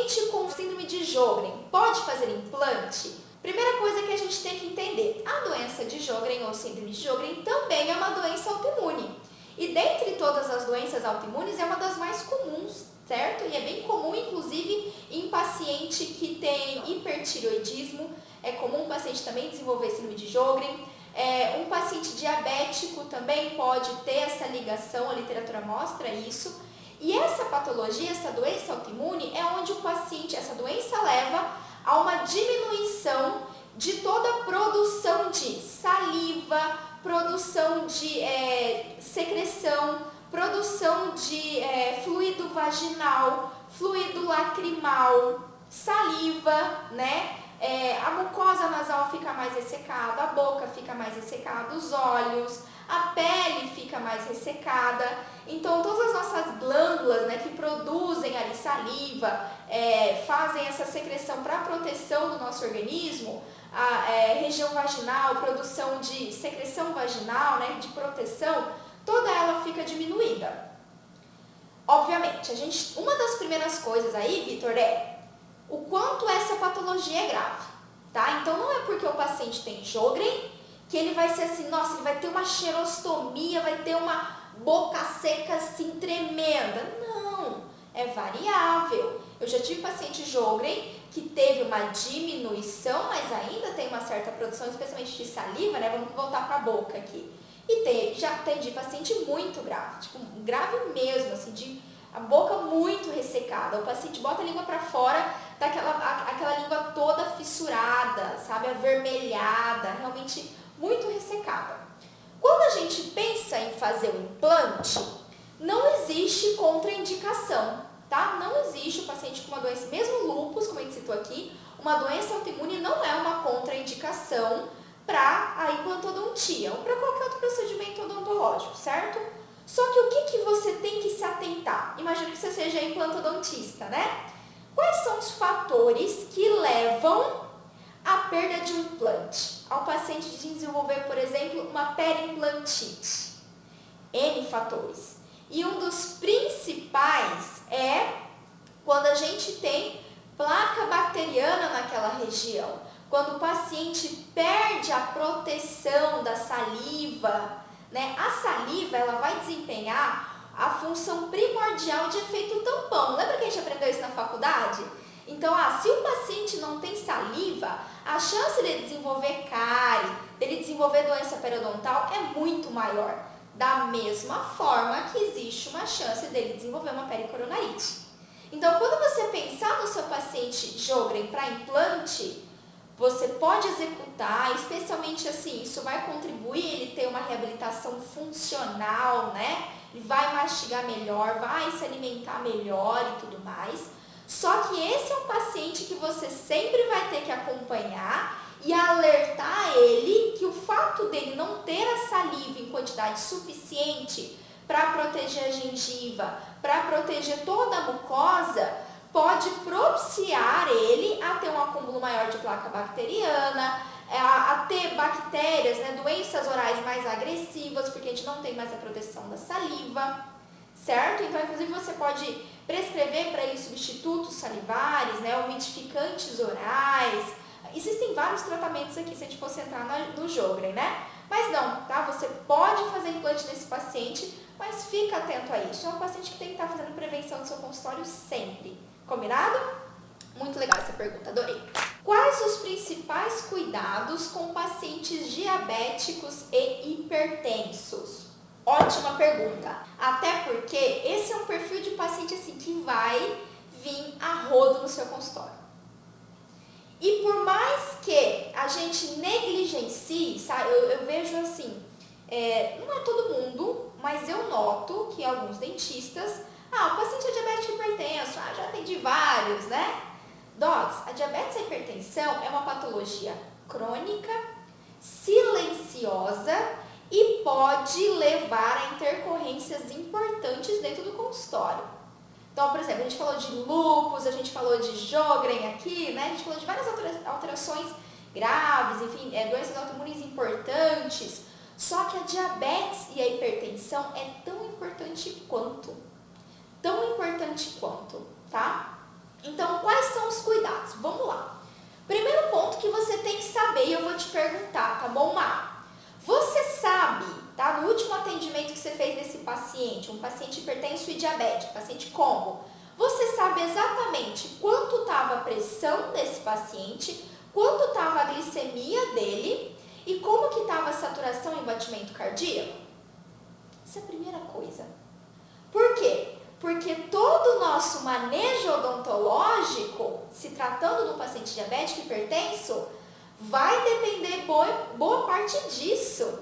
paciente com síndrome de Sjögren pode fazer implante? Primeira coisa que a gente tem que entender, a doença de Sjögren ou síndrome de Sjögren também é uma doença autoimune. E dentre todas as doenças autoimunes é uma das mais comuns, certo? E é bem comum, inclusive, em paciente que tem hipertireoidismo. É comum o paciente também desenvolver síndrome de Sjögren. Um paciente diabético também pode ter essa ligação, a literatura mostra isso. E essa patologia, essa doença autoimune, é onde o paciente, essa doença leva a uma diminuição de toda a produção de saliva, produção de secreção, produção de fluido vaginal, fluido lacrimal, saliva, né? A mucosa nasal fica mais ressecada, a boca fica mais ressecada, os olhos, a pele fica mais ressecada. Então, todas as nossas glândulas, né, que produzem ali saliva, fazem essa secreção para proteção do nosso organismo, a região vaginal, produção de secreção vaginal, né, de proteção, toda ela fica diminuída. Obviamente, uma das primeiras coisas aí, Vitor, o quanto essa patologia é grave, tá? Então, não é porque o paciente tem Sjögren que ele vai ser assim, nossa, ele vai ter uma xerostomia, vai ter uma boca seca assim tremenda. Não, é variável. Eu já tive paciente Sjögren que teve uma diminuição, mas ainda tem uma certa produção, especialmente de saliva, né? Vamos voltar para a boca aqui. E já atendi paciente muito grave, tipo, grave mesmo, assim, de a boca muito ressecada. O paciente bota a língua para fora, tá aquela língua toda fissurada, sabe, avermelhada, realmente muito ressecada. Quando a gente pensa em fazer o implante, não existe contraindicação, tá? Não existe o paciente com uma doença, mesmo lúpus, como a gente citou aqui, uma doença autoimune não é uma contraindicação para a implantodontia ou para qualquer outro procedimento odontológico, certo? Só que o que você tem que se atentar? Imagina que você seja implantodontista, né? Quais são os fatores que levam à perda de um implante? Ao paciente desenvolver, por exemplo, uma periimplantite. N fatores. E um dos principais é quando a gente tem placa bacteriana naquela região. Quando o paciente perde a proteção da saliva, né? A saliva, ela vai desempenhar a função primordial de efeito tampão. Lembra que a gente aprendeu isso na faculdade? Então, se o paciente não tem saliva, a chance dele desenvolver cárie, dele desenvolver doença periodontal é muito maior. Da mesma forma que existe uma chance dele desenvolver uma pericoronarite. Então, quando você pensar no seu paciente Sjögren para implante, você pode executar, especialmente assim, isso vai contribuir ele ter uma reabilitação funcional, né? Ele vai mastigar melhor, vai se alimentar melhor e tudo mais. Só que esse é um paciente que você sempre vai ter que acompanhar e alertar ele que o fato dele não ter a saliva em quantidade suficiente para proteger a gengiva, para proteger toda a mucosa, pode propiciar ele a ter um acúmulo maior de placa bacteriana, a ter bactérias, né, doenças orais mais agressivas, porque a gente não tem mais a proteção da saliva, certo? Então, inclusive, você pode prescrever para ele substitutos salivares, né, umidificantes orais. Existem vários tratamentos aqui, se a gente fosse entrar no Sjögren, né? Mas não, tá? Você pode fazer implante nesse paciente, mas fica atento a isso. É um paciente que tem que estar fazendo prevenção no seu consultório sempre. Combinado? Muito legal essa pergunta, adorei. Quais os principais cuidados com pacientes diabéticos e hipertensos? Ótima pergunta. Até porque esse é um perfil de paciente assim que vai vir a rodo no seu consultório. E por mais que a gente negligencie, sabe, eu vejo assim, não é todo mundo, mas eu noto que alguns dentistas, o paciente é diabético e hipertenso, já atendi vários, né? Dogs, a diabetes e a hipertensão é uma patologia crônica, silenciosa e pode levar a intercorrências importantes dentro do consultório. Então, por exemplo, a gente falou de lúpus, a gente falou de Sjögren aqui, né? A gente falou de várias alterações graves, enfim, doenças autoimunes importantes. Só que a diabetes e a hipertensão é tão importante quanto, tá? Então, quais bom, Má? Você sabe, tá? No último atendimento que você fez desse paciente, um paciente hipertenso e diabético, paciente combo, você sabe exatamente quanto estava a pressão desse paciente, quanto estava a glicemia dele e como que estava a saturação e batimento cardíaco? Essa é a primeira coisa. Por quê? Porque todo o nosso manejo odontológico, se tratando de um paciente diabético hipertenso, vai depender boa parte disso.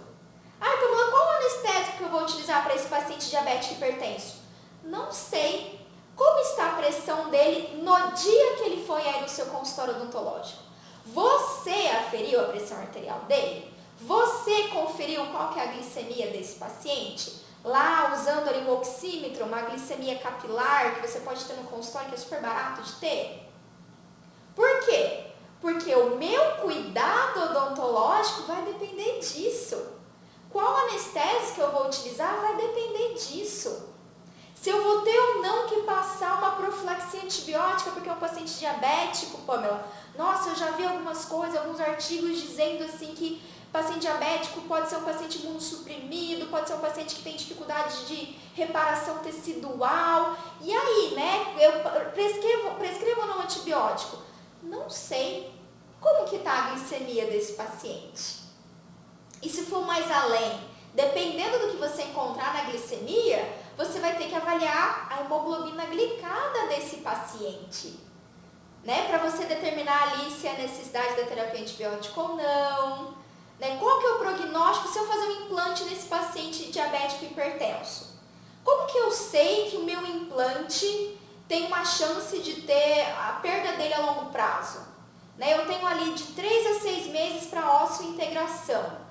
Ah, Camila, qual anestésico que eu vou utilizar para esse paciente diabético hipertenso? Não sei. Como está a pressão dele no dia que ele foi aí no seu consultório odontológico? Você aferiu a pressão arterial dele? Você conferiu qual que é a glicemia desse paciente? Lá, usando ali um oxímetro, uma glicemia capilar, que você pode ter no consultório, que é super barato de ter. Por quê? Porque o meu cuidado odontológico vai depender disso. Qual anestésico que eu vou utilizar vai depender disso. Se eu vou ter ou não que passar uma profilaxia antibiótica porque é um paciente diabético, Pamela. Nossa, eu já vi algumas coisas, alguns artigos dizendo assim que paciente diabético pode ser um paciente imunossuprimido, pode ser um paciente que tem dificuldade de reparação tecidual. E aí, né? Eu prescrevo ou não antibiótico? Não sei. Como que está a glicemia desse paciente? E se for mais além, dependendo do que você encontrar na glicemia, você vai ter que avaliar a hemoglobina glicada desse paciente, né? Para você determinar ali se há necessidade da terapia antibiótica ou não, né? Qual que é o prognóstico se eu fazer um implante nesse paciente diabético hipertenso? Como que eu sei que o meu implante tem uma chance de ter a perda dele a longo prazo? Né? Eu tenho ali de 3 a 6 meses para ósseo-integração.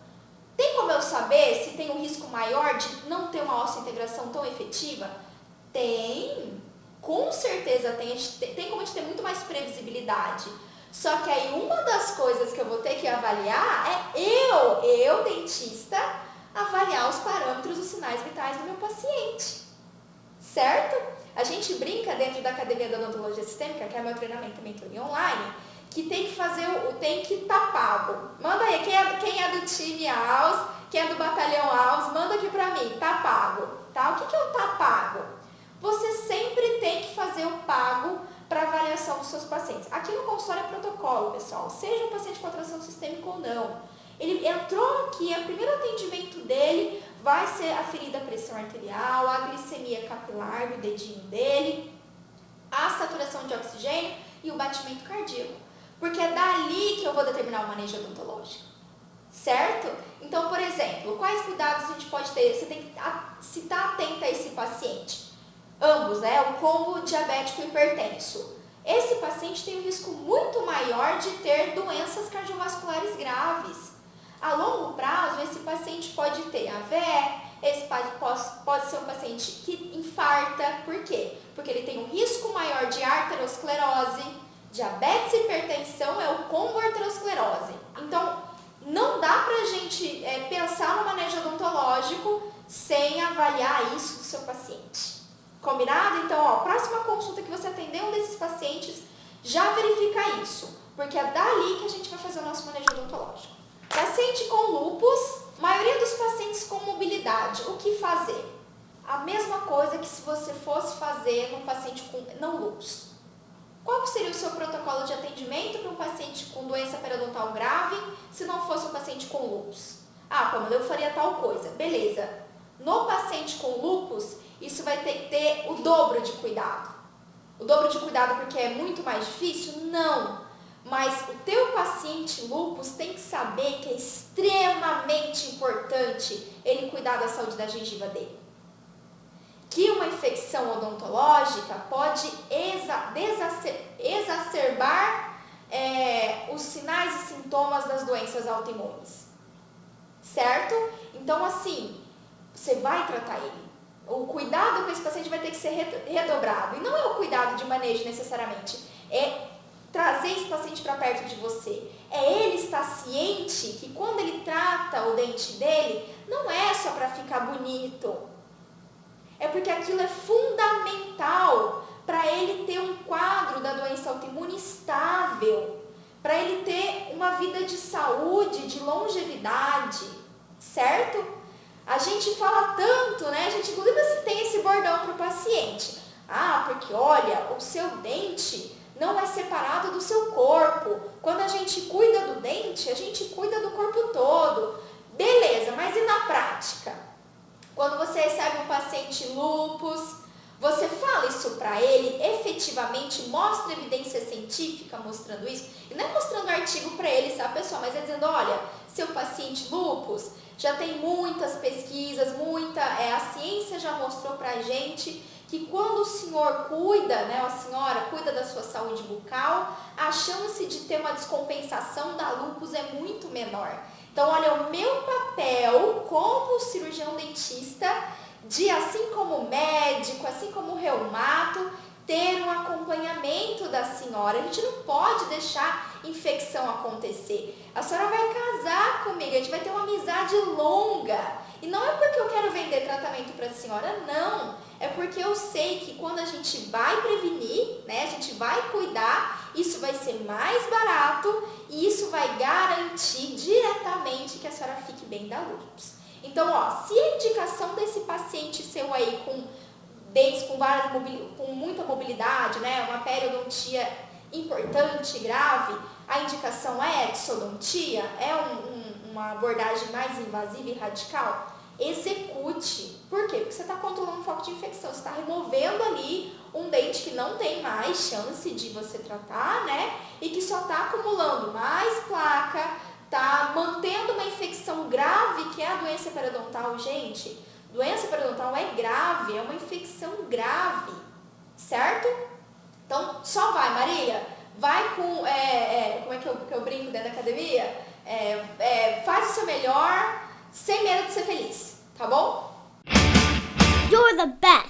Tem como eu saber se tem um risco maior de não ter uma ósseo-integração tão efetiva? Tem, com certeza tem. Tem como a gente ter muito mais previsibilidade. Só que aí uma das coisas que eu vou ter que avaliar é eu dentista, avaliar os parâmetros, os sinais vitais do meu paciente. Certo? A gente brinca dentro da Academia da Odontologia Sistêmica, que é meu treinamento e mentoria online, que tem que fazer, tem que estar pago. Manda aí, quem é do time AUS, quem é do batalhão AUS, manda aqui pra mim, tá pago, tá? O que é o tá pago? Você sempre tem que fazer o pago para avaliação dos seus pacientes. Aqui no consultório é protocolo, pessoal, seja um paciente com atração sistêmica ou não. Ele entrou aqui, o primeiro atendimento dele vai ser aferida a pressão arterial, a glicemia capilar do dedinho dele, a saturação de oxigênio e o batimento cardíaco. Porque é dali que eu vou determinar o manejo odontológico, certo? Então, por exemplo, quais cuidados a gente pode ter? Você tem que estar atenta a esse paciente. Ambos, né? O combo diabético e hipertenso. Esse paciente tem um risco muito maior de ter doenças cardiovasculares graves. A longo prazo, esse paciente pode ter AVE, esse pode ser um paciente que infarta. Por quê? Porque ele tem um risco maior de arteriosclerose. Diabetes e hipertensão é o combo arteriosclerose. Então, não dá pra gente pensar no manejo odontológico sem avaliar isso do seu paciente. Combinado? Então, ó, próxima consulta que você atender um desses pacientes, já verifica isso. Porque é dali que a gente vai fazer o nosso manejo odontológico. Paciente com lúpus, maioria dos pacientes com mobilidade, o que fazer? A mesma coisa que se você fosse fazer num paciente com não lúpus. Qual que seria o seu protocolo de atendimento para um paciente com doença periodontal grave se não fosse um paciente com lúpus? Ah, Pamela, eu faria tal coisa. Beleza. No paciente com lúpus, isso vai ter que ter o dobro de cuidado. O dobro de cuidado porque é muito mais difícil? Não. Mas o teu paciente lúpus tem que saber que é extremamente importante ele cuidar da saúde da gengiva dele. Que uma infecção odontológica pode exacerbar os sinais e sintomas das doenças autoimunes, certo? Então, assim, você vai tratar ele. O cuidado com esse paciente vai ter que ser redobrado. E não é o cuidado de manejo necessariamente, é trazer esse paciente para perto de você. É ele estar ciente que quando ele trata o dente dele, não é só para ficar bonito. É porque aquilo é fundamental para ele ter um quadro da doença autoimune estável, para ele ter uma vida de saúde, de longevidade, certo? A gente fala tanto, né? A gente inclusive tem esse bordão para o paciente. Ah, porque olha, o seu dente não é separado do seu corpo. Quando a gente cuida do dente, a gente cuida do corpo todo. Beleza, mas e na prática? Quando você recebe um paciente lúpus, você fala isso para ele, efetivamente mostra evidência científica mostrando isso, e não é mostrando artigo para ele, sabe, pessoal, mas é dizendo, olha, seu paciente lúpus já tem muitas pesquisas, a ciência já mostrou pra gente que quando o senhor cuida, né, a senhora cuida da sua saúde bucal, a chance de ter uma descompensação da lúpus é muito menor. Então, olha, o meu papel como cirurgião dentista de, assim como médico, assim como reumato, ter um acompanhamento da senhora. A gente não pode deixar infecção acontecer. A senhora vai casar comigo, a gente vai ter uma amizade longa. E não é porque eu quero vender tratamento para a senhora, não. É porque eu sei que quando a gente vai prevenir, né, a gente vai cuidar, isso vai ser mais barato e isso vai garantir diretamente que a senhora fique bem da lúpus. Então, ó, se a indicação desse paciente seu aí com dentes com muita mobilidade, né, uma periodontia importante, grave, a indicação é exodontia, é uma abordagem mais invasiva e radical, execute. Por quê? Porque você está controlando o foco de infecção, você está removendo ali um dente que não tem mais chance de você tratar, né, e que só está acumulando mais placa, está mantendo uma infecção grave, que é a doença periodontal, gente. Doença periodontal é grave, é uma infecção grave, certo? Então, só vai, Maria, vai com, como é que eu brinco dentro da academia? Faz o seu melhor, sem medo de ser feliz, tá bom? You're the best!